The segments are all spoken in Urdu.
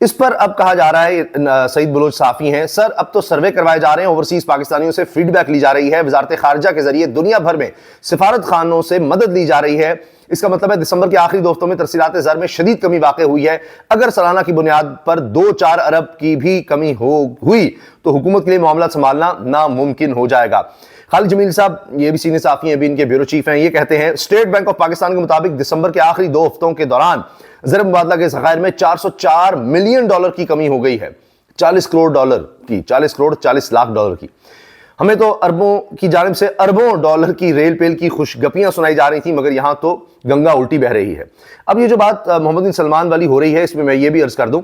اس پر اب کہا جا رہا ہے، سعید بلوچ صحافی ہیں، سر اب تو سروے کروائے جا رہے ہیں، اوورسیز پاکستانیوں سے فیڈ بیک لی جا رہی ہے، وزارت خارجہ کے ذریعے دنیا بھر میں سفارت خانوں سے مدد لی جا رہی ہے، اس کا مطلب ہے دسمبر کے آخری 2 ہفتوں میں ترسیلات زر میں شدید کمی واقع ہوئی ہے، اگر سالانہ کی بنیاد پر 2-4 ارب کی بھی کمی ہوئی تو حکومت کے لیے معاملہ سنبھالنا ناممکن ہو جائے گا۔ خالد جمیل صاحب یہ بھی سینئر صحافی ہیں، ابھی ان کے بیورو چیف ہیں، یہ کہتے ہیں اسٹیٹ بینک آف پاکستان کے مطابق دسمبر کے آخری 2 ہفتوں کے دوران زر مبادلہ کے ذخائر میں $404 ملین کی کمی ہو گئی ہے، $40 کروڑ 40 لاکھ ڈالر کی۔ ہمیں تو اربوں کی جانب سے اربوں ڈالر کی ریل پیل کی خوشگپیاں سنائی جا رہی تھیں، مگر یہاں تو گنگا الٹی بہ رہی ہے۔ اب یہ جو بات محمد بن سلمان والی ہو رہی ہے، اس میں یہ بھی عرض کر دوں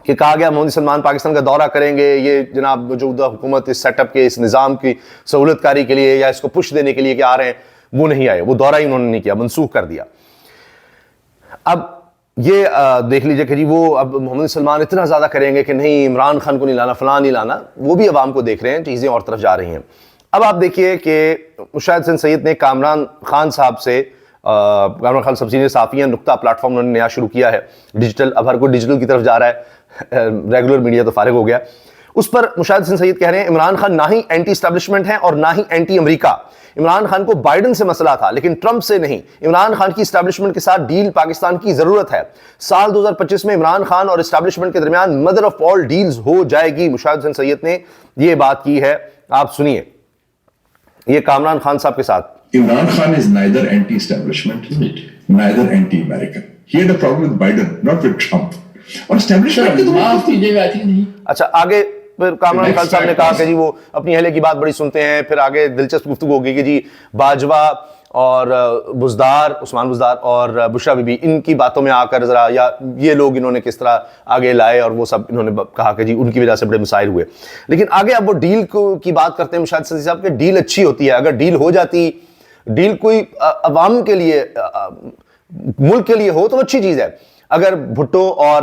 کہ کہا گیا محمد بن سلمان پاکستان کا دورہ کریں گے، یہ جناب موجودہ حکومت اس سیٹ اپ کے، اس نظام کی سہولت کاری کے لیے یا اس کو پش دینے کے لیے کہ آ رہے ہیں، وہ نہیں آئے، وہ دورہ ہی انہوں نے نہیں کیا، منسوخ کر دیا۔ اب یہ دیکھ لیجئے کہ جی وہ اب محمد سلمان اتنا زیادہ کریں گے کہ نہیں عمران خان کو نہیں لانا، فلاں نہیں لانا، وہ بھی عوام کو دیکھ رہے ہیں، چیزیں اور طرف جا رہی ہیں۔ اب آپ دیکھیے کہ مشاہد حسین سید نے کامران خان صاحب سے، کامران خان سینئر صحافی ہیں، نقطہ پلیٹ فارم انہوں نے نیا شروع کیا ہے ڈیجیٹل، اب ہر کوئی ڈیجیٹل کی طرف جا رہا ہے، ریگولر میڈیا تو فارغ ہو گیا۔ اس پر مشاہد حسین سید کہہ رہے ہیں عمران خان نہ ہی اینٹی اسٹیبلشمنٹ ہیں اور نہ ہی اینٹی امریکہ، عمران خان کو بائیڈن سے مسئلہ تھا لیکن ٹرمپ سے نہیں، عمران خان کی اسٹیبلشمنٹ کے ساتھ ڈیل پاکستان کی ضرورت ہے، سال 2025 میں عمران خان اور اسٹیبلشمنٹ کے درمیان مدر آف آل ڈیلز ہو جائے گی۔ مشاہد حسین سید نے یہ بات کی ہے، آپ سنیے، یہ کامران خان صاحب کے ساتھ۔ Imran Khan is neither anti-establishment, neither anti-American. He had a problem with Biden, not with Trump. اور establishment کی تو معاف کیجیے گا نہیں۔ اچھا آگے پھر کامران خان صاحب نے کہا کہ جی وہ اپنی اہلیہ کی بات بڑی سنتے ہیں، پھر آگے دلچسپ گفتگو ہوگی کہ جی باجوہ اور بزدار، عثمان بزدار اور بشرا بی بی، ان کی باتوں میں آ کر ذرا، یا یہ لوگ انہوں نے کس طرح آگے لائے اور وہ سب انہوں نے کہا کہ جی ان کی وجہ سے بڑے مسائل ہوئے۔ لیکن آگے اب وہ ڈیل کی بات کرتے ہیں مشاہد صدیق صاحب کہ ڈیل اچھی ہوتی ہے، اگر ڈیل ہو جاتی، ڈیل کوئی عوام کے لیے، ملک کے لیے ہو تو اچھی چیز ہے۔ اگر بھٹو اور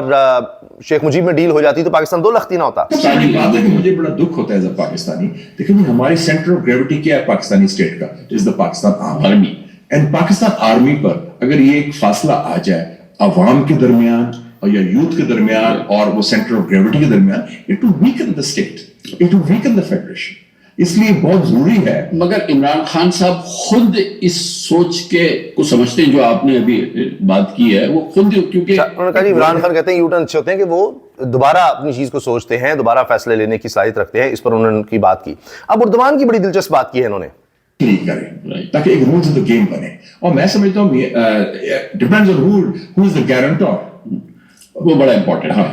شیخ مجیب میں ڈیل ہو جاتی تو پاکستان 2 لختی نہ ہوتا۔ پاکستانی بات ہے کہ مجھے بڑا دکھ ہوتا ہے ایز اے پاکستانی، لیکن ہماری سینٹر آف گریوٹی کیا ہے پاکستانی اسٹیٹ کا؟ Is the Pakistan army. And Pakistan army پر اگر یہ ایک فاصلہ آ جائے عوام کے درمیان اور یا یوتھ کے درمیان اور وہ سینٹر آف گریوٹی کے درمیان، it will weaken the state, it will weaken the federation. اس لیے بہت ضروری ہے۔ مگر عمران خان صاحب خود اس سوچ کے کو سمجھتے ہیں جو آپ نے ابھی بات کی ہے، وہ خود، کیونکہ انہوں نے کہا جی عمران خان کہتے ہیں یو ٹرن اچھے ہوتے ہیں کہ وہ دوبارہ اپنی چیز کو سوچتے ہیں، دوبارہ فیصلے لینے کی صلاحیت رکھتے ہیں، اس پر انہوں نے کی بات کی۔ اب اردوان کی بڑی دلچسپ بات کی ہے انہوں نے، کریں تاکہ ایک رولز آف دا گیم بنے، اور میں سمجھتا ہوں depends on who is the guarantor, وہ بڑا امپورٹنٹ ہے۔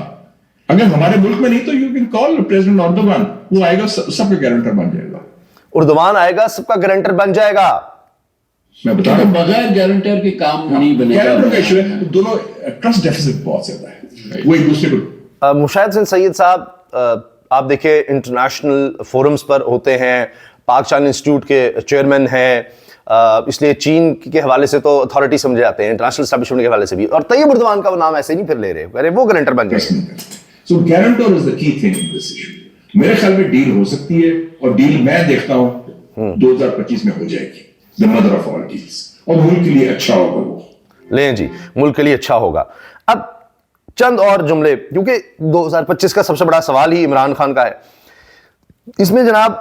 اگر ہمارے ملک میں نہیں تو you can call president Erdogan, وہ آئے گا سب کا گارنٹر بن جائے گا، اردوان آئے گا سب کا گارنٹر بن جائے گا۔ میں بتا رہا ہوں بغیر گارنٹر کے کام نہیں بنے گارنٹر کا گا۔ ایشو ہے، دونوں ٹرسٹ ڈیفیسٹ بہت زیادہ ہے، وہ ایک دوسرے کو۔ مشاہد حسین سید صاحب آپ دیکھیں انٹرنیشنل فورمز پر ہوتے ہیں، پاک چین انسٹیٹیوٹ کے چیئرمین ہیں، اس لیے چین کے حوالے سے تو اتھارٹی سمجھے جاتے ہیں، انٹرنیشنل اسٹیبلشمنٹ کے حوالے سے بھی، اور طیب اردوان کا وہ نام ایسے نہیں پھر لے رہے، کہہ رہے وہ گارنٹر بن جائے گا۔ سو گارنٹر از دا کی تھنگ ان دس ایشو۔ میرے خیال میں ڈیل ہو سکتی ہے، اور ڈیل میں دیکھتا ہوں 2025 میں ہو جائے گی، the mother of all deals, اور ملک کے لیے اچھا ہوگا وہ۔ لیں جی، ملک کے لیے اچھا ہوگا۔ اب چند اور جملے، کیونکہ 2025 کا سب سے بڑا سوال ہی عمران خان کا ہے، اس میں جناب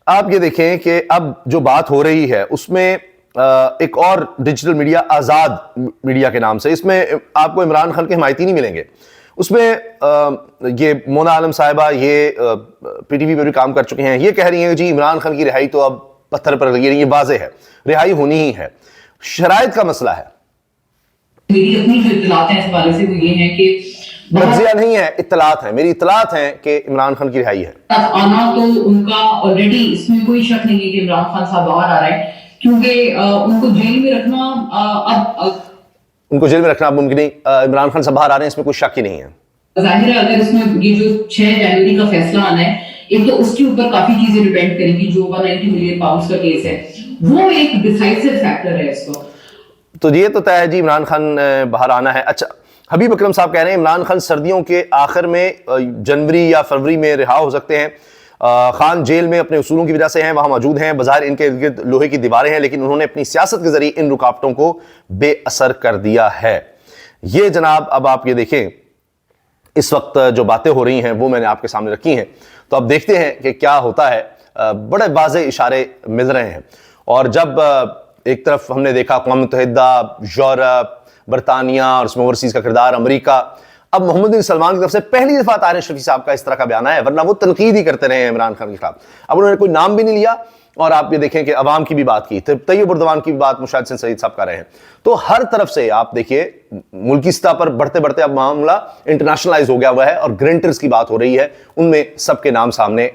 آپ یہ دیکھیں کہ اب جو بات ہو رہی ہے اس میں ایک اور ڈیجیٹل میڈیا آزاد میڈیا کے نام سے، اس میں آپ کو عمران خان کے حمایتی نہیں ملیں گے، اس میں یہ مونا عالم صاحبہ یہ پی ٹی وی پہ بھی کام کر چکے ہیں، یہ کہہ رہی ہیں جی عمران خان کی رہائی تو اب پتھر پر لگی رہی ہے، واضح ہے رہائی ہونی ہی ہے، شرائط کا مسئلہ ہے۔ میری اپنی جو اطلاعات ہیں اس حوالے سے وہ یہ ہیں کہ تجزیہ نہیں ہے، اطلاعات ہیں، میری اطلاعات ہیں کہ عمران خان کی رہائی ہے۔ آنا تو ان کا آلریڈی، اس میں کوئی شک نہیں ہے کہ عمران خان صاحب باہر آ رہے ہیں، کیونکہ ان کو جیل میں رکھنا اب ان کو جیل میں رکھنا اب ممکن نہیں، عمران خان صاحب باہر آ رہے ہیں، اس میں کوئی شک ہی نہیں ہے۔ ظاہر ہے اگر اس میں یہ جو 6 جنوری کا فیصلہ آنا ہے، ایک تو اس کے اوپر کافی چیزیں ڈیپینڈ کریں گی، جو 190 ملین پاؤنڈز کا کیس ہے وہ ایک ڈیسائیسو فیکٹر ہے اس وقت۔ تو یہ تو طے ہے جی عمران خان باہر آنا ہے۔ اچھا حبیب اکرم صاحب کہہ رہے ہیں عمران خان سردیوں کے آخر میں جنوری یا فروری میں رہا ہو سکتے ہیں، خان جیل میں اپنے اصولوں کی وجہ سے ہیں، وہاں موجود ہیں، بظاہر ان کے ارد گرد لوہے کی دیواریں ہیں، لیکن انہوں نے اپنی سیاست کے ذریعے ان رکاوٹوں کو بے اثر کر دیا ہے۔ یہ جناب اب آپ یہ دیکھیں اس وقت جو باتیں ہو رہی ہیں وہ میں نے آپ کے سامنے رکھی ہیں. تو اب دیکھتے ہیں کہ کیا ہوتا ہے. بڑے واضح اشارے مل رہے ہیں. اور جب ایک طرف ہم نے دیکھا اقوام متحدہ، یورپ، برطانیہ اور اس میں اوورسیز کا کردار امریکہ، اب محمد بن سلمان کی طرف سے پہلی دفعہ طاہر اشرفی صاحب کا اس طرح کا بیان ہے، ورنہ وہ تنقید ہی کرتے رہے ہیں عمران خان کے خلاف. اب انہوں نے کوئی نام بھی نہیں لیا، اور آپ یہ دیکھیں کہ عوام کی بھی بات کی، طیب اردوان کی بھی بات مشاہد حسین سعید صاحب کر رہے ہیں. تو ہر طرف سے آپ دیکھیے ملکی سطح پر بڑھتے بڑھتے اب معاملہ انٹرنیشنلائز ہو گیا ہوا ہے، اور گرینٹرز کی بات ہو رہی ہے، ان میں سب کے نام سامنے